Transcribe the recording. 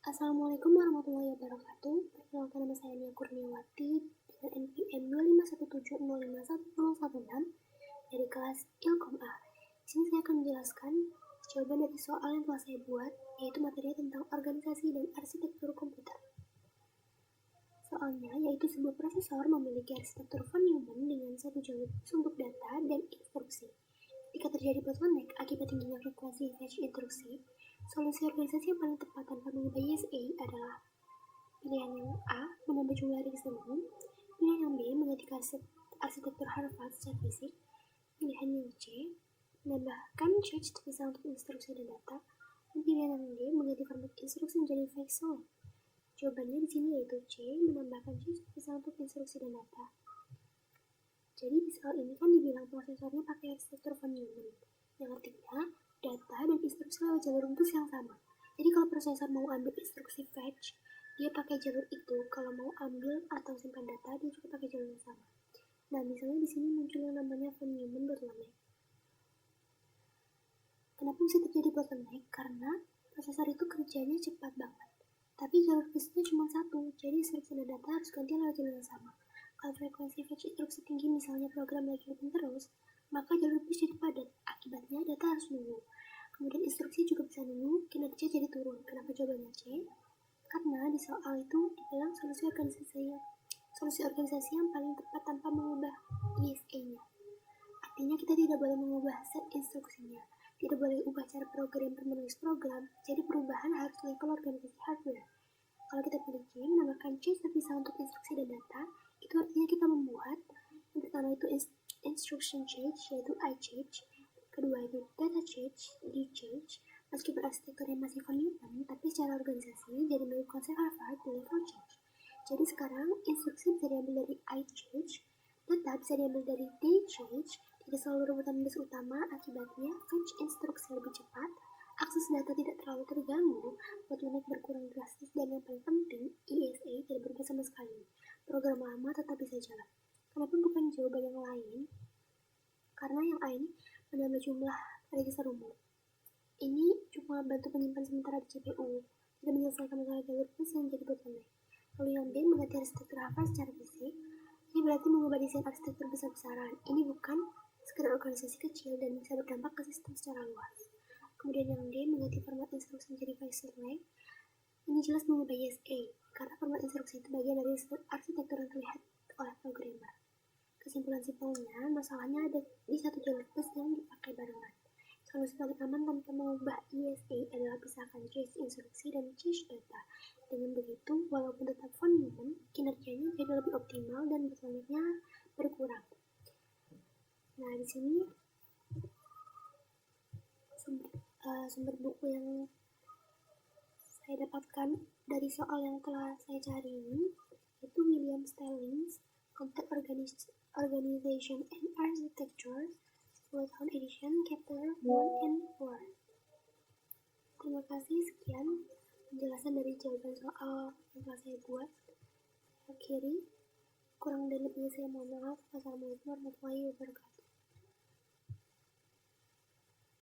Assalamualaikum warahmatullahi wabarakatuh. Perkenalkan, nama saya Nia Kurniawati dengan NPM 251705116 dari kelas Ilkom A. Di sini saya akan menjelaskan jawaban dari soal yang telah saya buat, yaitu materi tentang organisasi dan arsitektur komputer. Soalnya yaitu sebuah prosesor memiliki arsitektur von Neumann dengan satu jalur untuk data dan instruksi. Jika terjadi bottleneck akibat tingginya frekuensi fetch instruksi, solusi organisasi yang paling tepat tanpa mengubah ISA adalah pilihan yang A, menambah jumlah register-room, pilihan yang B, mengganti arsitektur Harvard secara fisik, pilihan yang C, menambahkan cache terpisah untuk instruksi dan data, dan pilihan yang D, mengganti format instruksi menjadi vector. Jawabannya di sini yaitu C, menambahkan cache terpisah untuk instruksi dan data. Jadi di soal ini kan dibilang prosesornya pakai arsitektur von Neumann, yang artinya data dan instruksi lewat jalur rumpus yang sama. Jadi kalau prosesor mau ambil instruksi fetch, dia pakai jalur itu. Kalau mau ambil atau simpan data, dia juga pakai jalur yang sama. Nah, misalnya di sini muncul yang namanya von Neumann bottleneck. Kenapa bisa terjadi bottleneck? Karena prosesor itu kerjanya cepat banget, tapi jalur busnya cuma satu, jadi instruksi dan data harus ganti lewat jalur yang sama. Kalau frekuensi fetch instruksi tinggi, misalnya program lagi open terus, maka jalur bus jadi padat. Akibatnya data harus nunggu. Kemudian instruksi juga bisa nunggu, kinerja jadi turun. Kenapa jawabannya C? Karena di soal itu dibilang solusi organisasi yang paling tepat tanpa mengubah ISA-nya. Artinya kita tidak boleh mengubah set instruksinya, tidak boleh ubah cara programmer menulis program, jadi perubahan harus level organisasi hardware. Kalau kita pilih C, menambahkan cache terpisah untuk instruksi dan data, itu artinya kita membuat yang pertama itu instruction cache, yaitu I cache, kedua itu data cache, D cache. Meskipun arsitekturnya masih von Neumann, tapi secara organisasi jadi mirip konsep Harvard di level cache. Jadi sekarang instruksi bisa diambil dari I cache, data bisa diambil dari D cache, tidak selalu rebutan bus utama, akibatnya fetch instruksi lebih cepat, akses data tidak terlalu terganggu, bottleneck berkurang drastis, dan yang paling penting, ISA tidak berubah sama sekali. Program lama tetap bisa jalan. Kenapa bukan jawaban yang lain? Karena yang A ini menambah jumlah register umum. Ini cuma bantu penyimpan sementara di CPU, tidak menyelesaikan masalah jalur bus yang jadi bottleneck. Lalu yang B, mengganti arsitektur Harvard secara fisik. Ini berarti mengubah desain arsitektur besar-besaran. Ini bukan sekedar organisasi kecil dan bisa berdampak ke sistem secara luas. Kemudian yang D, mengganti format instruksi menjadi VSLA. Ini jelas mengubah ISA, karena format instruksi itu bagian dari arsitektur yang terlihat oleh programmer. Kesimpulan simpelnya, masalahnya ada di satu jalur bus yang dipakai barengan. Solusi paling aman tanpa mengubah ISA adalah pisahkan cache instruksi dan cache data. Dengan begitu, walaupun tetap von Neumann, kinerjanya jadi lebih optimal dan bottleneck-nya berkurang. Nah, di sini sumber buku yang saya dapatkan dari soal yang telah saya cari ini itu William Stelling's Computer Organization and Architecture, 10th edition, chapter 1 and 4. Terima kasih, sekian penjelasan dari jawaban soal yang telah saya buat. Saya akhiri, kurang dan lebihnya saya mohon maaf. Wassalamualaikum warahmatullahi wabarakatuh.